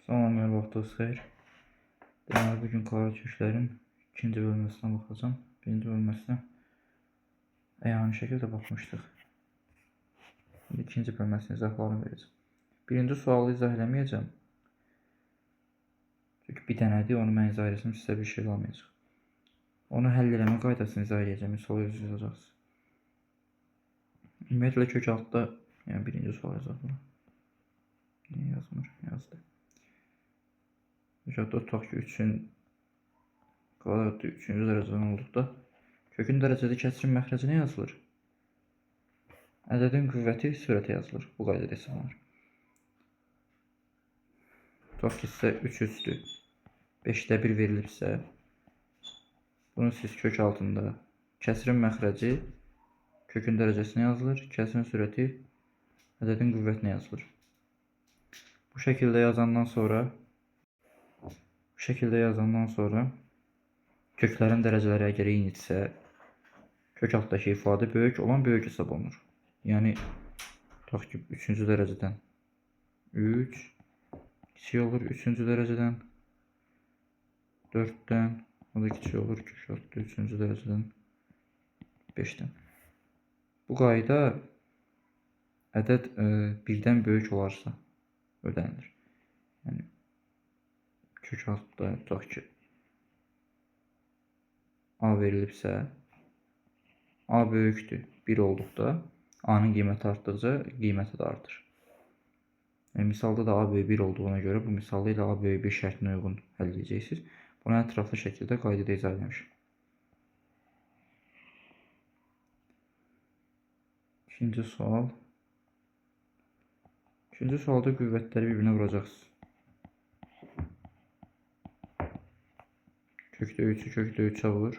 Salam, vaxtınız xeyir. Deməli, bugün qara köklərin ikinci bölməsinə baxacağım. Birinci bölməsinə əyani şəkildə baxmışdıq. Şimdi ikinci bölməsinin izahlarını verəcəm. Birinci sualı izah eləməyəcəm. Çünki bir dənədir, onu mən izah etsəm sizə bir şey qalmayacaq. Onu həll eləmə qaydasını izah edəcəm, sual özünüz yazacaqsınız. Ümumiyyətlə kök altda, yəni birinci sual yazaq. Niyə yazmır? Yazdı. Kök tutaq ki, 3-ün kvadratı 3-cü dərəcədən olduqda kökün dərəcədə kəsirin məxrəci nə yazılır? Ədədin qüvvəti sürətə yazılır. Bu qaydada hesablanır. Tutaq ki, sizə 3 üstü 5-də 1 verilibsə, bunu siz kök altında kəsirin məxrəci kökün dərəcəsinə yazılır, kəsirin sürəti ədədin qüvvətinə yazılır. Bu şəkildə yazandan sonra köklərin dərəcələri əgər eynidirsə, kök altdakı ifadə böyük olan böyük hesab olunur. Yəni, tutaq ki, 3-cü dərəcədən 3 kiçik olur, 3-cü dərəcədən 4-dən, o da kiçik olur, kök altda 3-cü dərəcədən 5-dən. Bu qayda ədəd 1-dən böyük olarsa ödənilir. Yəni, kök altda tutaq ki, A verilibsə, A böyükdür 1 olduqda, A'nın qiyməti artdıqca qiyməti də artır. Misalda da A böyük 1 olduğuna görə bu misalda ilə A böyük 1 şərtinə uyğun həll edəcəksiniz. Bunu ətraflı şəkildə qaydada izah etmişəm. İkinci sual. İkinci sualda qüvvətləri bir-birinə vuracaqsınız. Kökdə 3'ü kökdə 3'ə vur.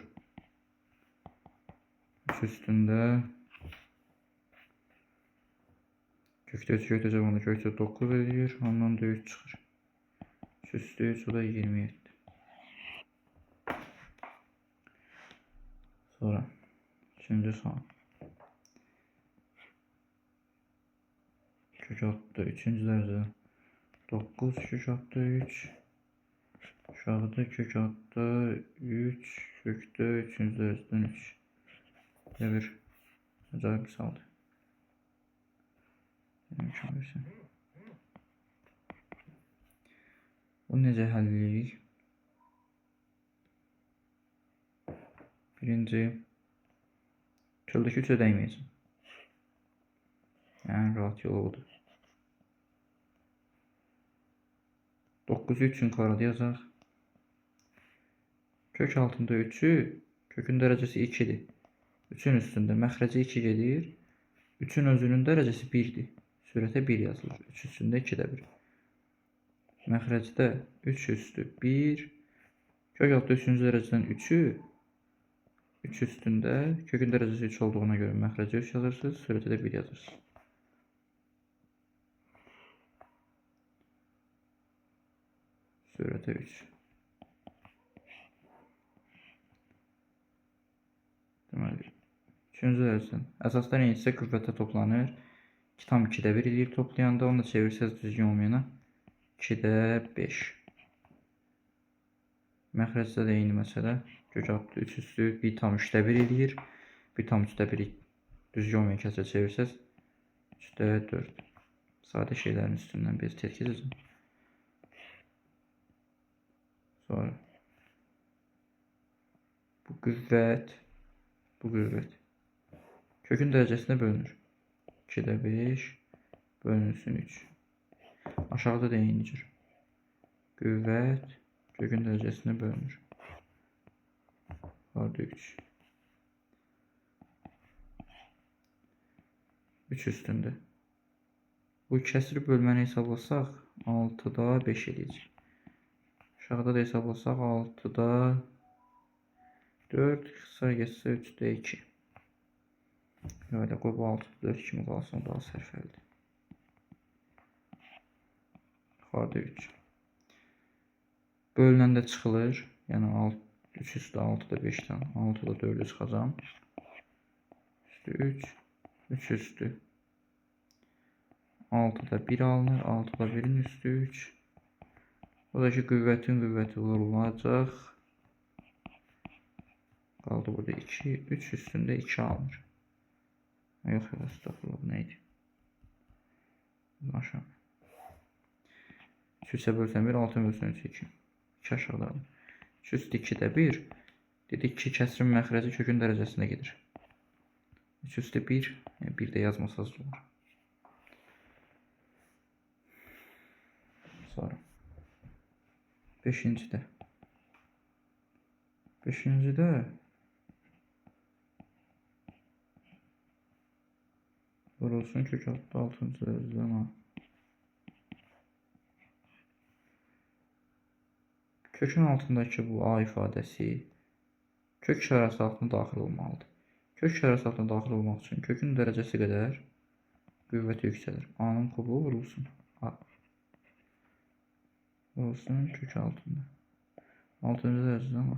3 üstündə kökdə 3 kökdə 3'ə vuranda kökdə 9 edir. Ondan da 3 çıxır. 3 üstü 3 o da 27. Sonra üçüncü sual. Kök altda 3-cü dərəcədən 9 kök altda 3. Aşağıda kök altda 3 kökdə 3-cü dərəcədən 3. Bir acayip misaldır. Bunu necə həll edirik? Birinci, çöldəki 3'ə dəyməyəcəm. Yəni, rahat yolu odur. 9'u 3'ün kvarada yazaq. Kök altında 3'ü, kökün dərəcəsi 2'dir. 3'ün üstündə məxrəcə 2 gedir. 3'ün özünün dərəcəsi 1'dir. Sürətə 1 yazılır. 3 üstündə 2-də 1. Məxrəcdə 3 üstü 1. Kök altda 3-cü dərəcədən 3'ü 3 üstündə kökün dərəcəsi 3 olduğuna görə məxrəcə 3 yazırsınız. Sürətə də 1 yazırsınız. Sürətə 3. Deməli, 3-cü dərəcədən əsaslar eynidirsə qüvvətə toplanır. 2 tam 2'də 1 eləyir toplayanda. Onu da çevirsəz düzgün olmayana 2'də 5. Məxrəcdə də eyni məsələ. Kök altda 3 üstü 1 tam 3'də 1 eləyir. 1 tam 3'də 1 düzgün olmayan kəsrə çevirsəz 3'də 4. Sadə şeylərin üstündən biz tezkəcəcəm. Sonra bu qüvvət kökün dərəcəsinə bölünür. 2'də 5 bölünsün 3. Aşağıda da eyni cür. Qüvvət kökün dərəcəsinə bölünür. Vardı 3. 3 üstündə. Bu kəsri bölməni hesablasaq 6'da 5 eləyəcək. Aşağıda da hesablasaq 6'da 4 qısa geçsə 3'də 2. Öyle qoy bu 6'da 4 kimi qalsın, daha sərfəlidir. Yuxarıda 3. Bölünəndə çıxılır. Yəni 3 üstü 6'da 5'dən 6'da 4'ü çıxacam. Üstü 3. 3 üstü 6'da 1 alınır. 6'da 1'in üstü 3. O da ki qüvvətin qüvvəti vurulacaq. Qaldı burada 2. 3 üstündə 2 alınır. Yox, estağfurullah, bu neydi? Aşağı. 3-ə bölsən 1, 6 bölsən 3, 2. 2 aşağıdadır. 3 üstü 2-də 1. Dedik ki, kəsirin məxrəci kökün dərəcəsində gedir. 3 üstü 1. Yəni 1 də yazmasaz da olur. Sonra 5-ci-də. 5-ci-də vurulsun kök altı 6-cı dərəcədən A. Kökün altındakı bu A ifadəsi kök işarəsi altına daxil olmalıdır. Kök işarəsi altına daxil olmaq üçün kökün dərəcəsi qədər qüvvəti yüksəlir. A-nın kubu vurulsun. A. Vurulsun kök altında. 6-cı dərəcədən A.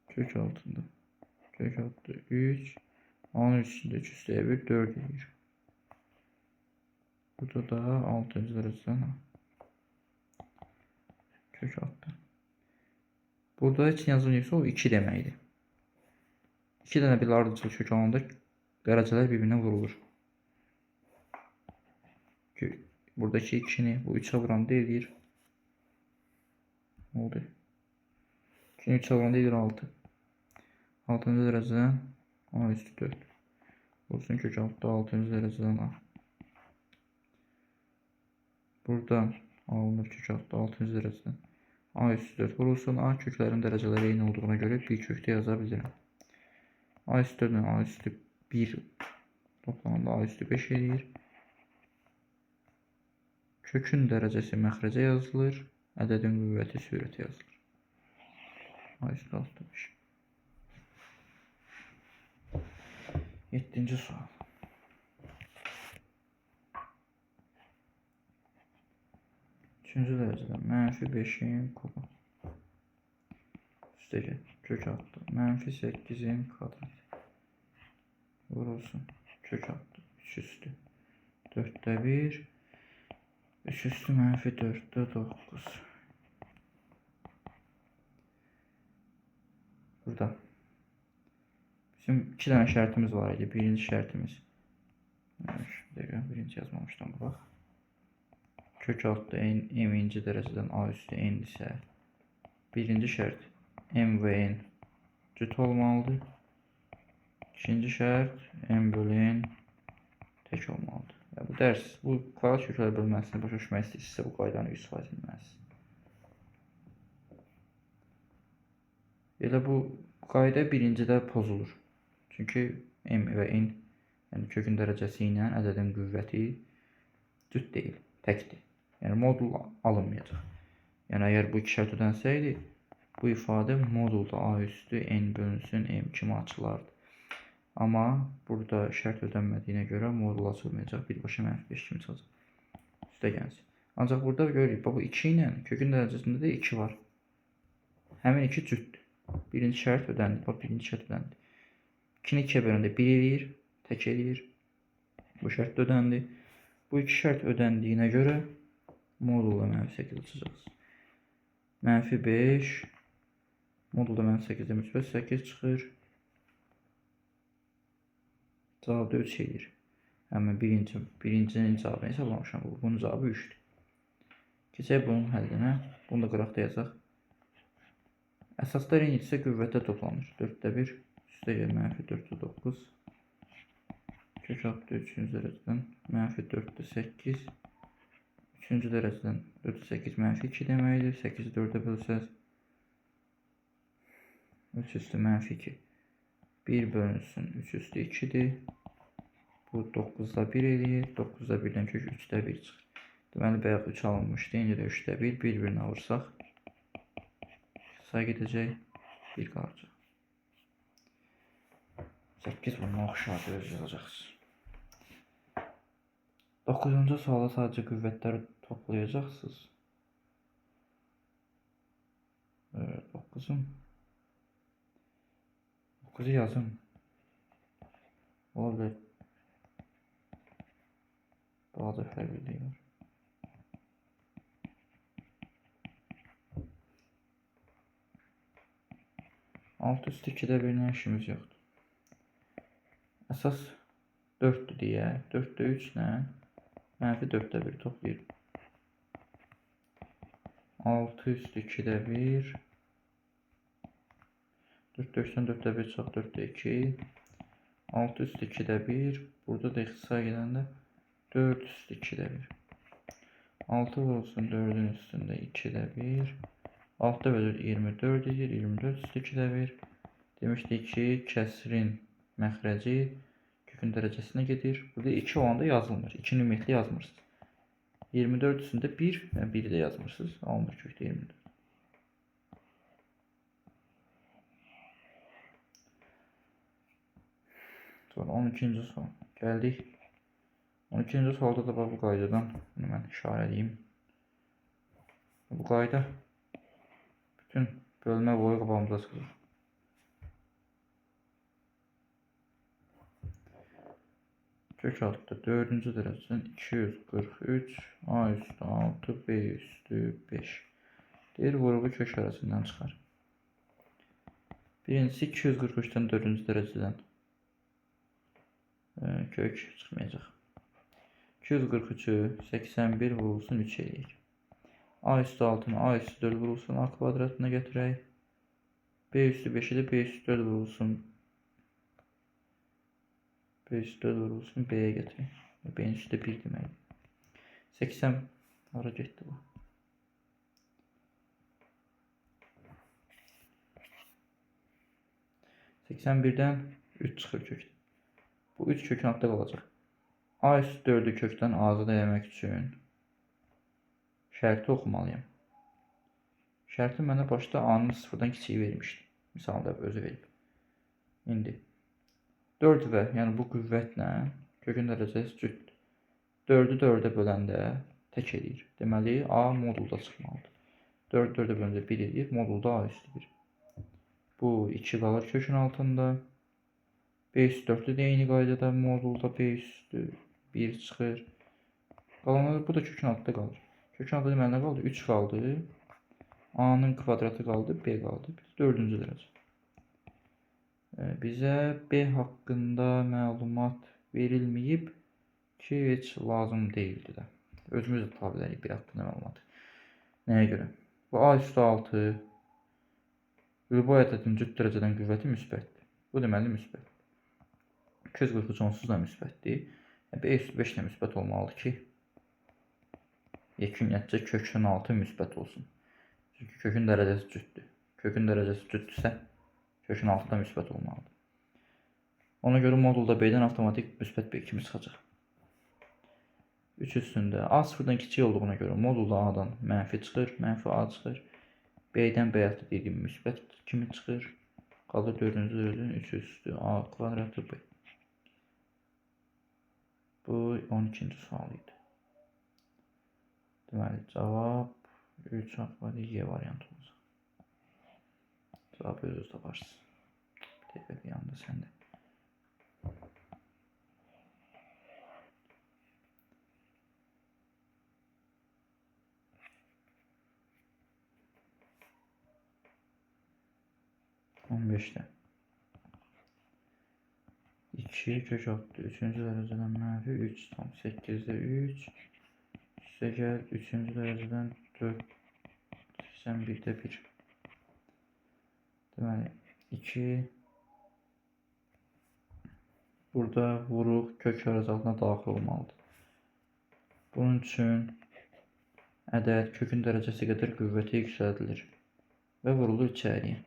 Kök altında. Kök altı 3. A-nın üstündə 3 üstəyə 1, 4 edir. Burada da 6-cı dərəcədən A. Kök altı. Burada heç yazılmıyorsa o 2 deməkdir. 2 dənə bir ardıcıl kök alanda dərəcələr bir-birinə vurulur. Buradakı 2-ni bu 3'ə vuranda edir. Ne oldu? 2'ni 3'ə vuranda edir 6. 6-cı dərəcədən A üstü 4. Olsun kök altı 6-cı dərəcədən A. Burada alınır kök altı 6-cı dərəcədən A üstü 4 vurulsun. A köklərin dərəcələri eyni olduğuna görə bir kökdə yaza bilirəm. A üstü 4 A üstü 1 toplamında A üstü 5 edir. Kökün dərəcəsi məxrəcə yazılır. Ədədin qüvvəti sürətə yazılır. A üstü 65. 7-ci sual. Üçüncü dərəcədə mənfi 5-in kubu. Üstəgə kök altı. Mənfi 8-in kvadratı. Vurulsun. Kök altı. 3 üstü. 4'də 1. 3 üstü mənfi 4'də 9. Burada. Bizim 2 dənə şərtimiz var idi. Birinci şərtimiz. Birinci yazmamışdan bu bax. Kök altı m-inci dərəcədən A üstü n isə birinci şərt m və n cüt olmalıdır. İkinci şərt m bölü n tək olmalıdır. Ya, bu dərs, bu kvadrat köklər bölməsini başa düşmək istəyirsə bu qaydanı 100% bilməlisiniz. Elə bu qayda birincidə pozulur. Çünki m və n yəni kökün dərəcəsi ilə ədədin qüvvəti cüt deyil, təkdir. Yəni modul alınmayacaq. Yəni əgər bu iki şərt ödənsəydi, bu ifadə modulda A üstü n bölünsün m kimi açılardı. Amma burada şərt ödənmədiyinə görə modul açılmayacaq, birbaşa mənfi 5 kimi çıxacaq. Üstə gəlsin. Ancaq burada görürük, bu 2 ilə kökün dərəcəsində də 2 var. Həmin 2 cütdür. Birinci şərt ödəndi. Bax, birinci şərt ödəndi. 2-ni 2-yə böləndə 1 eləyir, tək eləyir. Bu şərt ödəndi. Bu iki şərt ödəndiyinə görə modulda mənfi 8 açacaqsınız. Mənfi 5 modulda mənfi 8-də müsbət 8 çıxır. Cavabda 3 edir. Həmin birincinin cavabını hesablamışam. Bunun cavabı 3'dür. Keçək bunun həllinə. Bunu da qıraqda yazaq. Əsaslar eyni isə qüvvətdə toplanır. 4'də 1 üstə gəl mənfi 4'də 9. Kök altı 3-cü dərəcədən mənfi 4'də 8. 3-cü dərəcədən 4'də 8 mənfi 2 deməkdir. 8'i 4'ə bölsəz 3 üstü mənfi 2. 1 bölünsün 3 üstü 2'dir. Bu 9'da 1 eləyir. 9'da 1'dən kök 3'də 1 çıxır. Deməli bayaq 3 alınmışdı. İndi də 3'də 1 bir-birini alırsaq say gedəcək 1 qalacaq. 8 bundan oxşardır yazacaqsınız. 9-cu suala sadəcə qüvvətləri toplayacaqsınız. 9'u yazın. Ola bilər. balaca fərqliliyi var. Alt üstü 2'də 1'lə işimiz yoxdur. Əsas 4'dür deyək. 4'də 3 ilə mənfi 4'də 1 toplayırıq. 6 üstü 2'də 1. 4'də 1 çox 4'də 2. 6 üstü 2'də 1. Burada da ixtisar gedəndə 4 üstü 2'də 1. 6 olsun 4'ün üstündə 2'də 1. 6'da bölür 24 edir. 24 üstü 2'də 1. Demişdik ki, kəsrin məxrəci kökün dərəcəsinə gedir. Burada 2 olanda yazılmır. 2 ümumiyyətlə yazmırsınız. 24 üstündə 1 və 1 də yazmırsınız. Alınır kökdə 24. Sonra 12-ci sual. Gəldik. 12-ci sualda da bu qaydadan bunu mən işarə edeyim. Bu qayda bütün bölmə boyu qabağımıza çıxır. Kök altında 4-cü dərəcədən 243 A üstü 6 B üstü 5 deyir, vurğu kök arasından çıxar. Birincisi 243'dən 4-cü dərəcədən kök çıxmayacaq. 243'ü 81 vurulsun 3 eləyir. A üstü 6'nı A üstü 4 vurulsun A kvadratına götürək. B üstü 5'i de B üstü 4 vurulsun. B üstü 4 vurulsun B'ye götürək. B'nin üstü 1 demək. 80 hara getdi bu? %81'dən 3 çıxır kökdən. Bu 3 kökün altında qalacaq. A üstü 4'ü kökdən azad eləmək üçün şərti oxumalıyım. Şərti mənə başda A'nın 0'dan kiçiyi vermişdi. Misalda özü verib. İndi 4 və yəni bu qüvvətlə kökün dərəcəsi cütdür. 4'ü 4'ə böləndə tək edir. Deməli A modulda çıxmalıdır. 4 4'ə böləndə 1 edir. Modulda A üstü 1. Bu 2 qalır kökün altında. B üstü 4'ü də eyni qaydada modulda B üstü 1 çıxır. Qalanlar bu da kökün altında qalır. Kökün altında deməli nə qaldı? 3 qaldı. A'nın kvadratı qaldı, B qaldı. 4-cü dərəcə. Bizə B haqqında məlumat verilməyib ki, heç lazım deyildi də. Özümüz də tapa bilərik B haqqında məlumatı. Nəyə görə? Bu A üstü 6 bu ədədin cüt dərəcədən qüvvəti müsbətdir. Bu deməli müsbət. 243 onsuz da müsbətdir. B üstü 5 ilə müsbət olmalıdır ki, yekun nəticə kökün altı müsbət olsun. Çünki kökün dərəcəsi cütdür. Kökün dərəcəsi cütdürsə, kökün altı da müsbət olmalıdır. Ona görə modulda B'dən avtomatik müsbət B kimi çıxacaq. 3 üstündə A sıfırdan kiçik olduğuna görə modulda A'dan mənfi çıxır, mənfi A çıxır. B'dən B altı dediyim müsbət kimi çıxır. Qalır 4-cü dərəcədən 3 üstü A kvadratı B. Bu 12-ci sual idi. Deməli, cavab 3 A Y variantı olacaq. Cavabı özünüz taparsınız. TV'de yanında səndə. On beşte 2 kök altı 3-cü dərəcədən mənfi 3 tam 8'də 3 üstə gəl 3-cü dərəcədən 4 81'də 1. Deməli 2 burada vuruq kök aracılığına daxil olmalıdır. Bunun üçün ədəd kökün dərəcəsi qədər qüvvəti yüksəldilir və vurulur içəriyə.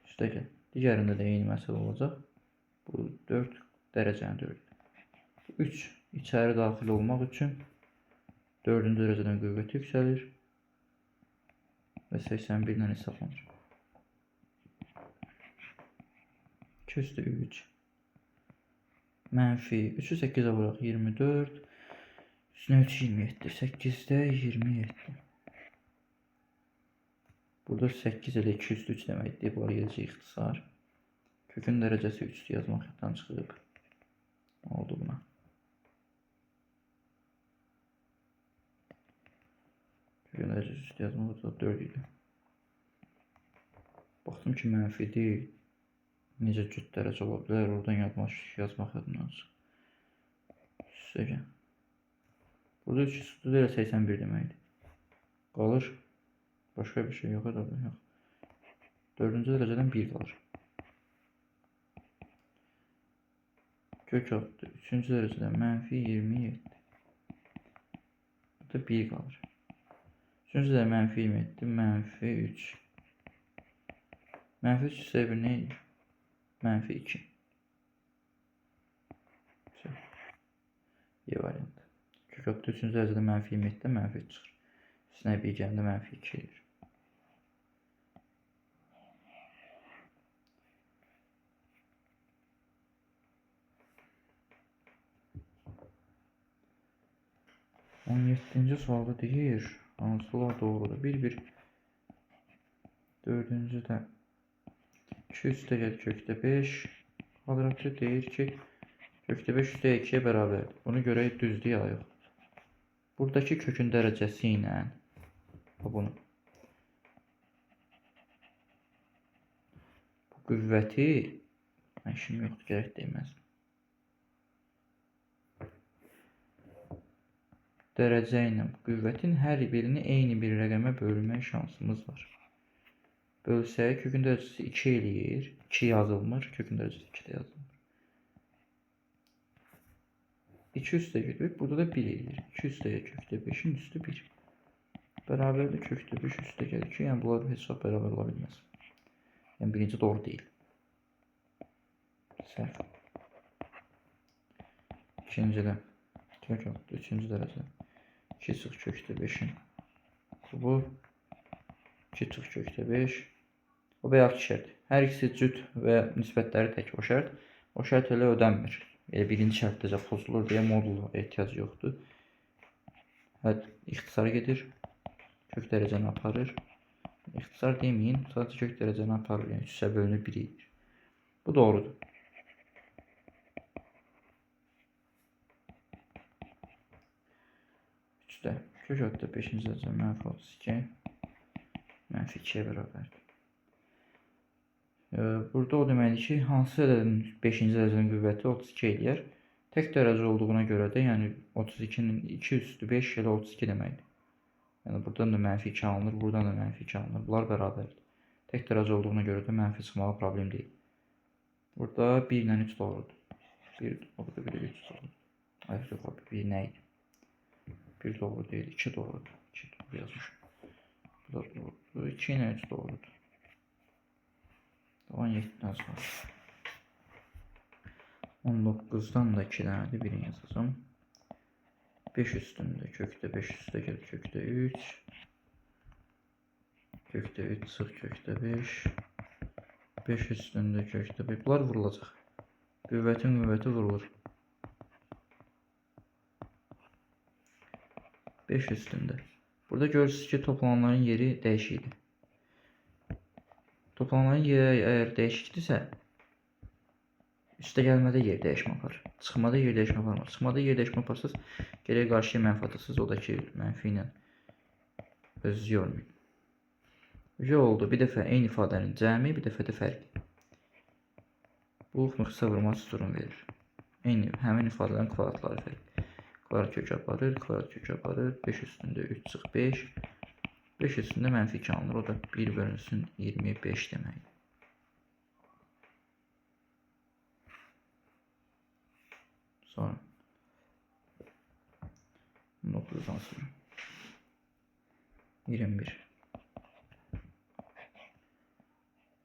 Üstə gəl. Digərində də eyni məsələ olacaq. Bu 4 dərəcənin 4. 3 içəri daxil olmaq üçün 4-cü dərəcədən qüvvəti yüksəlir və 81 ilə hesablanır. 2 üstü 3 mənfi 3'ü 8'ə vuraq 24 üstünə 3 27 8'də 27. Burada 8 ilə 2 üstü 3 deməkdir. Bunlar gedəcək ixtisar. Kökün dərəcəsi 3 yazmaq yaddan çıxıb. oldu buna? Kökün dərəcəsi üstü yazmaq da 4 idi. Baxdım ki, mənfi deyil. Necə cüt dərəcə ola bilər? Oradan yazmaq yadımdan çıxır. Üstəgəl. Burada 3 üstü də 81 deməkdir. Qalır. Başqa bir şey yox da yox. 4-cü dərəcədən 1 qalır. Kök altı 3-cü dərəcədən mənfi 27. Burada 1 qalır. 3-cü dərəcədən mənfi 27, mənfi 3. Mənfi 3 üstə 1 nə edir? Mənfi 2. Y variantı. Kök altı 3-cü dərəcədən mənfi 27-dən mənfi 3 çıxır. Üstünə 1 gəndə mənfi 2 edir. On 7-ci sualda deyir, hansılar doğrudur? 1-1. 4-cü də 2 üstəgəl kökdə 5 kvadratı deyir ki, kökdə 5 üstə 2-yə bərabərdir. Bunu görək düzdür ya yox. Buradakı kökün dərəcəsi ilə bunu bu qüvvəti işim yoxdur, gərək deyməz. Dərəcə ilə qüvvətin hər birini eyni bir rəqəmə bölmək şansımız var. Bölsək, kökün dərəcəsi 2 eləyir. 2 yazılmır, kökün dərəcəsi 2 də yazılmır. 2 üstə gedir, burada da 1 eləyir. 2 üstə kökdə 5-in üstü 1. Bərabərdir kökdə 5 üstə gəlir 2. Yəni bunlar heç vaxt bərabər ola bilməz. Yəni birinci doğru deyil. Səhv. İkincidə kök altı 3-cü dərəcə 2 çıx kökdə 5-in kubu 2 çıx kökdə 5. O bayaq şərt. Hər ikisi cüt və nisbətləri tək o şərt. O şərt elə ödənmir. Elə birinci şərtdəcə pozulur deyə modula ehtiyac yoxdur. Həd ixtisara gedir. Kök dərəcəni aparır. İxtisar deməyin, sadəcə kök dərəcəni aparır. Yəni 3-ə bölünür 1 edir. Bu doğrudur. Kök altı 5-ci dərəcə mənfi 32 mənfi 2-yə bərabərdir. Burada o deməkdir ki, hansı ədədin 5-ci dərəcənin qüvvəti 32 eləyər. Tək dərəcə olduğuna görə də, yəni 32-nin 2 üstü 5 elə 32 deməkdir. Yəni buradan da mənfi 2 alınır, buradan da mənfi 2 alınır. Bunlar bərabərdir. Tək dərəcə olduğuna görə də mənfi çıxmağı problem deyil. Burada 1 ilə 3 doğrudur. 1 doğrudur, 1 ilə 3 doğrudur. Ayrıca 1 nə idi? 1 doğru deyil, 2 doğrudur. 2 doğru yazmışım. Bu da doğrudur. 2 ilə 3 doğrudur. 17-dən sonra. 19-dan da 2 dənədir, birini yazacağım. 5 üstündə kökdə 5 üstə gəl kökdə 3. Kökdə 3 çıx kökdə 5. 5 üstündə kökdə 5. Bunlar vurulacaq. Qüvvətin qüvvəti vurulur. 5 üstündə. Burada görürsünüz ki, toplananların yeri dəyişikdir. Toplananların yeri əgər dəyişikdirsə, üstə gəlmədə yer dəyişmə aparır. Çıxmada yer dəyişmə aparmır. Çıxmada yer dəyişmə aparsız, gərək qarşıya mənfi atasınız. O da ki, mənfi ilə özünüzü yormayın. Ücə oldu. Bir dəfə eyni ifadənin cəmi, bir dəfə də fərqi. Bu, müxtəsə vurma süturunu verir. Eyni, həmin ifadələrin kvadratları fərqi. Kvadrat kök aparır, kvadrat kök aparır. 5 üstündə 3 çıx 5. 5 üstündə mənfi 2 alınır. O da 1 bölünsün 25 deməkdir. Sonra 9-dan sonra 21.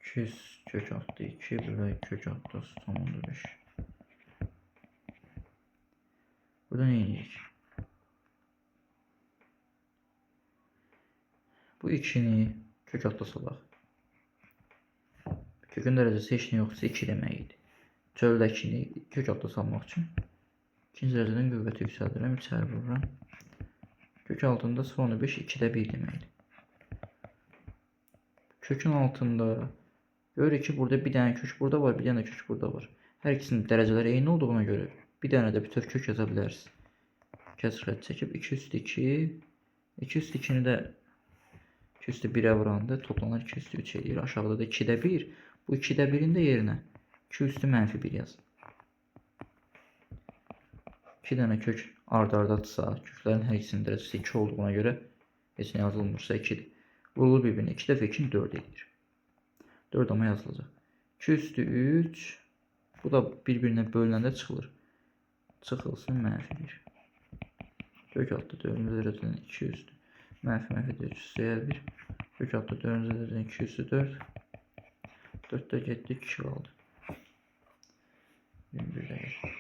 200 kök altı 2 bölü kök altı sonunda 5. Burada ne edirik? Bu 2'ni kök altı salaq. Kökün dərəcəsi heç nə yoxsa 2 deməkdir. Çöldəkini kök altı salmaq üçün ikinci dərəcədən qüvvəti yüksəldirəm, içəri vururam. Kök altında 0,5 2'də 1 deməkdir. Kökün altında görürük ki, burada bir dənə kök burada var, bir dənə kök burada var. Hər ikisinin dərəcələri eyni olduğuna görə Bir dənə də bütöv kök yaza bilərsiniz. Kəsr xətt çəkib 2 üstü 2. 2 üstü 2-ni də 2 üstü 1'ə vuranda toplanar 2 üstü 3 edir. Aşağıda da 2'də 1. Bu 2'də 1'in də yerinə 2 üstü mənfi 1 yazın. 2 dənə kök arda-ardadırsa, köklərin hər ikisinin dərəcəsi 2 olduğuna görə heç nə yazılmırsa 2'dir. Vurulur bir-birinə. 2 dəfə 2'ni 4 edir. 4 ama yazılacaq. 2 üstü 3. Bu da bir-birinə bölünəndə çıxılır. Çıxılsın mənfi 1. Kök altda 4-cü dərəcədən 2 üstü. Mənfi 4 üstü 1. Kök altda 4-cü dərəcədən 2 üstü 4. 4'də getdi 2 qaldı. 21'də getdi.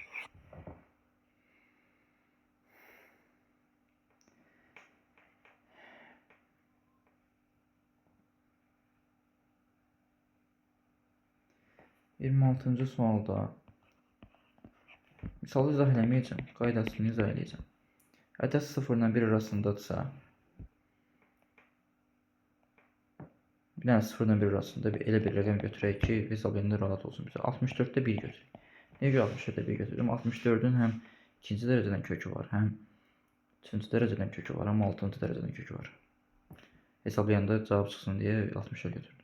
Altıncı sualda misalı izah eləməyəcəm, qaydasını izah eləyəcəm. Ədəd 0 ilə 1 arasındadırsa, bir dənə 0 ilə 1 arasında elə bir rəqəm götürək ki, hesablayanda rahat olsun bizə. 64'də 1 götürək. Niyə görə 64'də 1 götürdüm? 64'ün həm ikinci dərəcədən kökü var, həm üçüncü dərəcədən kökü var, həm altıncı dərəcədən kökü var. Hesablayanda cavab çıxsın deyə 64 götürdüm.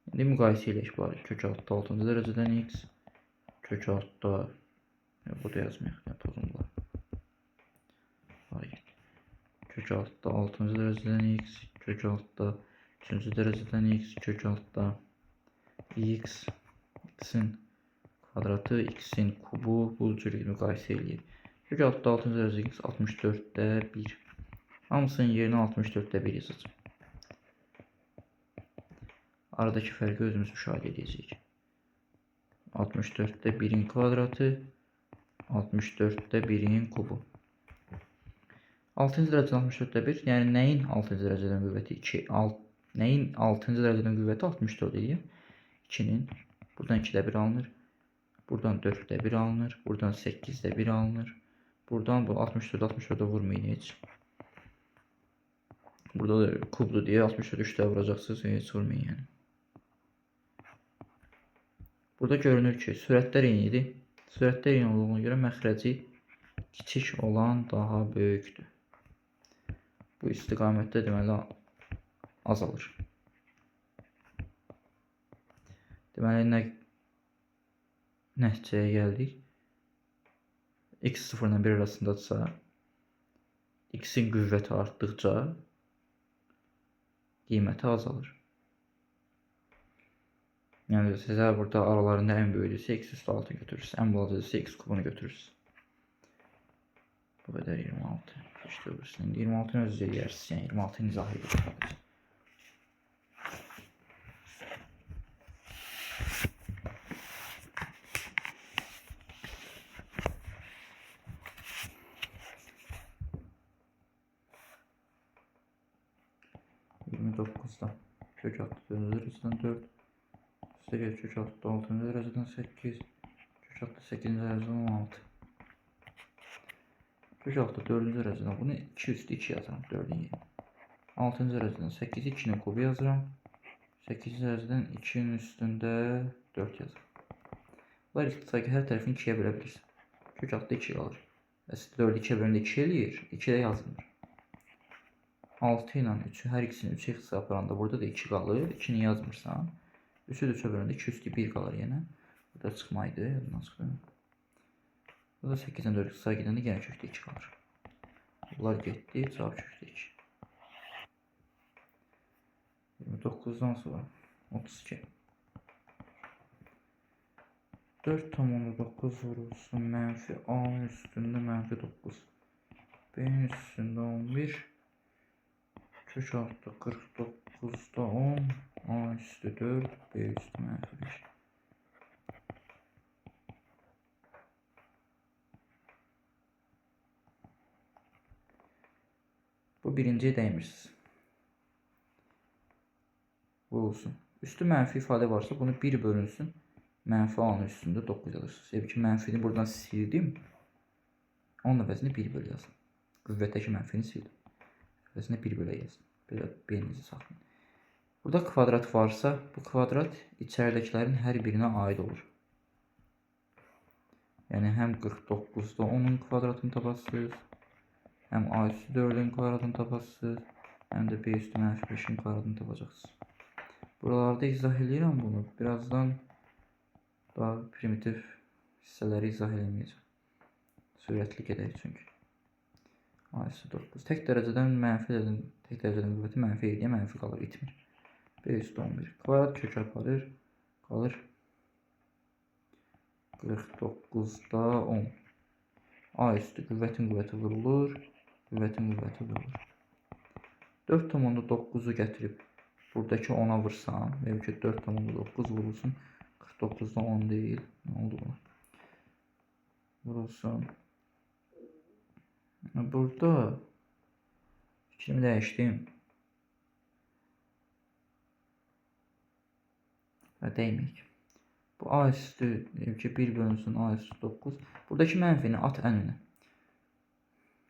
İndi müqayisə eləyək bunları. Kök altda 6-cı dərəcədən x, kök altda, bu da yazmayaq, pozundular. Kök altda 6-cı dərəcədən x, kök altda 3-cü dərəcədən x, kök altda x, x'in kvadratı, x'in kubu, bu cür müqayisə eləyir. Kök altda 6-cı dərəcədən x 64'də 1. Hamısının yerinə 64'də 1 yazacağım. Aradaki fərqi özümüz müşahidə edəcəyik. 64'də 1'in kvadratı, 64'də 1'in kubu. 6-cı dərəcədən 64'də 1, yəni nəyin 6-cı dərəcədən qüvvəti 2? Nəyin 6-cı dərəcədən qüvvəti 64 edir? 2'nin. Buradan 2'də 1 alınır. Buradan 4'də 1 alınır. Buradan 8'də 1 alınır. Buradan bu 64'də vurmayın heç. Burada da kublu deyə 64'də 3'də vuracaqsınız, heç vurmayın yəni. Burada görünür ki, sürətlər eynidir. Sürətlər eyni olduğuna görə məxrəci kiçik olan daha böyükdür. Bu istiqamətdə deməli azalır. Deməli nəticəyə gəldik. X 0 ilə 1 arasındadırsa, x'in qüvvəti artdıqca qiyməti azalır. Yəni sizə burada aralarında ən böyüdüysə x üstü 6 götürürsünüz. Ən balacası x kubunu götürürsünüz. Bu qədər 26. İşte öbürsünün 26'ını özü eləyərsiniz. Yəni 26'ını izah edirsiniz. Kök altı 4'cü dərəcədən 4. Üstə gəlir kök altı 6-cı dərəcədən 8. Kök altı 8-ci dərəcədən 16. Kök altı 4-cü dərəcədən bunu 2 üstü 2 yazıram 4'ün yerinə. 6-cı dərəcədən 8'i 2'nin kubu yazıram. 8-ci dərəcədən 2'nin üstündə 4 yazıram. Bunlar ixtisaki hər tərəfini 2'yə bölə bilirsiniz. Kök altı 2 qalır. 4'ü 2'yə bölündə 2 eləyir. 2'də yazılmır. 6 ilə 3'ü hər ikisini 3'ə hesablarında burada da 2 qalır. 2'ni yazmırsan. 3'ü də 3'ə bölündə 2 üstü 1 qalır yenə. Burada çıxmaydı. Yadından çıxdı. Burada 8'dən 4 sağa gedəndə yenə kökdə 2 qalır. Bunlar getdi. Cavab kökdə 2. 29'dan sonra 32. 4,9 vurulsun mənfi a üstündə mənfi 9. B'nin üstündə 11. Kök altı 49'da 10. A üstü 4. B üstü mənfi 5. Bu birinciyə dəymirsiniz. Vurulsun. Üstü mənfi ifadə varsa bunu 1 bölünsün. Mənfi A-nın üstündə 9 yazırsınız. Ev ki mənfini buradan sildim. Onun əvəzini 1 bölü yazın. Qüvvətdəki mənfini sildim. Əvəzində 1 bölə yazın. Belə belinizi saxlayın. Burada kvadrat varsa bu kvadrat içəridəkilərin hər birinə aid olur. Yəni həm 49-da 10-un kvadratını tapasınız, həm a üstü 4-ün kvadratını tapasınız, həm də b üstü mənfi 5-in kvadratını tapacaqsınız. Buralarda izah edirəm bunu. Birazdan daha primitiv hissələri izah eləməyəcəm. Sürətli gedək çünki. A üstü 9. Tək dərəcədən mənfi dedim. Tək dərəcədən qüvvəti mənfi ediyə mənfi qalır, itmir. B üstü 11. Kvadrat kök aparır. Qalır 49'da 10. A üstü qüvvətin qüvvəti vurulur. Qüvvətin qüvvəti vurulur. 4,9'u gətirib buradakı 10'a vursam, mövcud 4,9 vurulsun. 49'da 10 değil. Ne oldu buna? Vurulsun. Burada fikrimi dəyişdim. Və dəyməyik. Bu a üstü 1 bölünsün a üstü 9. Buradakı mənfini at ən önə.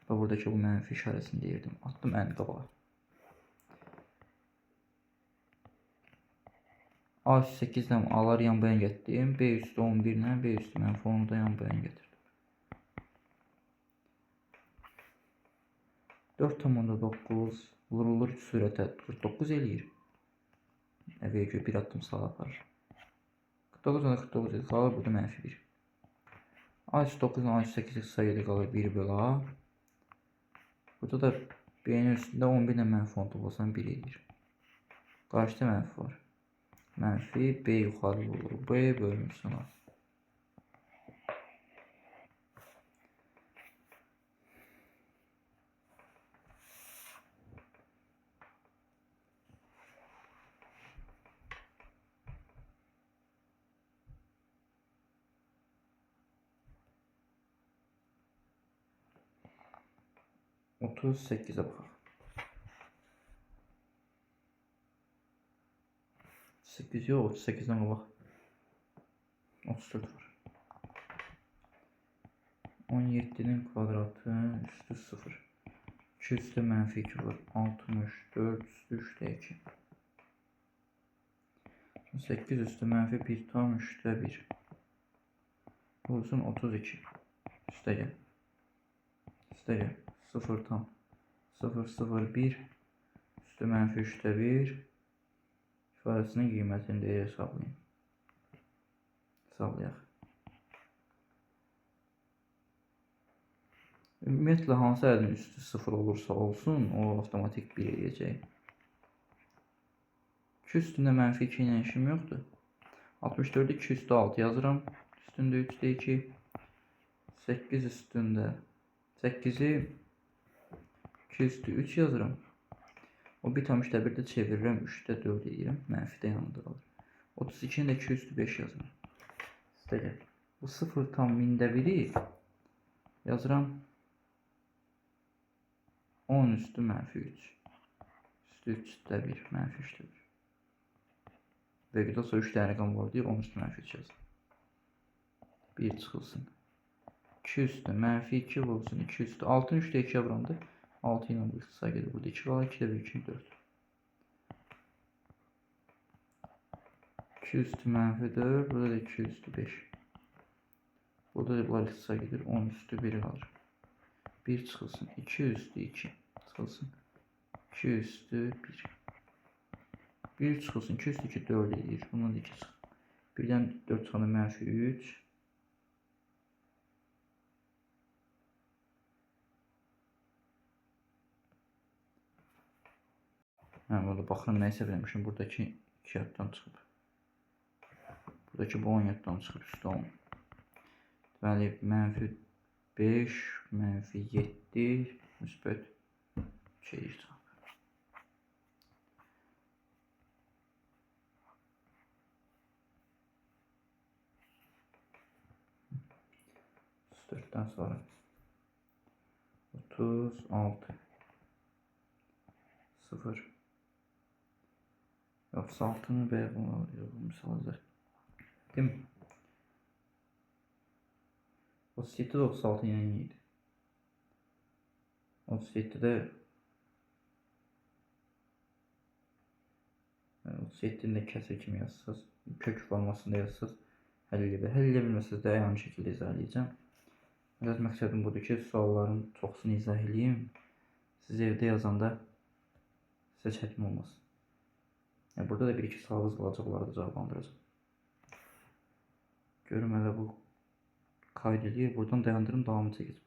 Və buradakı bu mənfi işarəsini deyirdim. Attım ən qabağa. A üstü 8'den a'ları yan bayan getirdim. B üstü 11 ilə B üstü mənfi 10'u da yan bayan getirdim. 4,9 vurulur sürətə 49 eləyir. Əvvəlcə bir addım sağa aparır. 49 edir, qalır burada mənfi 1. A üstü 9 ilə A üstü 8 sayı edir, qalır 1 bölü A. Burada da B'nin üstündə 11 ilə mənfi 10 toplasan 1 edir. Qarşıda mənfi var. Mənfi B yuxarı olur. B bölünsün A. Otuz 8'e bakalım. 8 yok, 38'den bak. 34 var. 17'nin kvadratı üstü 0. 2 üstü mənfi 2 var. 64 üstü 3'te 2. 8 üstü mənfi 1 tam 3'te 1. Olsun 32. Üste gel. Üste gel. 0 tam. 0 0 1. Üstü mənfi 3'te 1. İfadəsinin qiymətini deyə hesablayın. Hesablayaq. Ümumiyyətlə hansı ədədin üstü 0 olursa olsun, o avtomatik 1 eləyəcək. 2 üstündə mənfi 2 ilə işim yoxdur. 64'ü 2 üstü 6 yazıram. Üstündə 3'də 2. 8 üstündə 8'i 2 üstü 3 yazıram. O bir tam 3'də 1'də çevirirəm. 3'də 4 edirəm. Mənfi də yanında qalır. 32'ni də 2 üstü 5 yazıram. İşte gel. Bu 0 tam 1000'də 1'i yazıram. 10 üstü mənfi 3. Üstü 3'də 1. Mənfi 3'də 1. Ve burada sonra 3 tane rəqəm var deyir. 10 üstü mənfi 3 yazın. 1 çıxılsın. 2 üstü mənfi 2 olsun. 2 üstü 6'ın 3'də 2 vurandı. 6 ilə bu sayı gedir. Burada 2 var. 2 də 1, 2, 4. 2 üstü mənfi 4. Burada da 2 üstü 5. Burada da bunlar sayı gedir. 10 üstü 1 alır. 1 çıxılsın. 2 üstü 2 çıxılsın. 2 üstü 1. 1 çıxılsın. 2 üstü 2 4 edir. Bundan da 2 çıxılsın. Birdən 4 çıxanda mənfi 3. Mən burada baxıram nə hesab eləmişim. Buradakı 2 yaddan çıxıb. Buradakı bu 10 yaddan çıxıb. Üstü 10. Deməli mənfi 5, mənfi 7, müsbət 2 çıxıb. Dörtdən sonra 36 0 36'nı bəyə bunu misallar değil mi? 37 96 yəni idi. 37'də 37'nin də kəsr kimi yazsaz, kök formasında yazsaz həll edə bilməsəz də əyani şəkildə izah edəcəm. Əsas məqsədim budur ki, sualların çoxsunu izah edeyim. Siz evdə yazanda sizə çətin olmasın. Yəni, burada da bir-iki sualınız olacaq, onları da cavablandıracağım. Görüm hələ bu kayd edir. Buradan dayandırım, davamı çəkəcəm.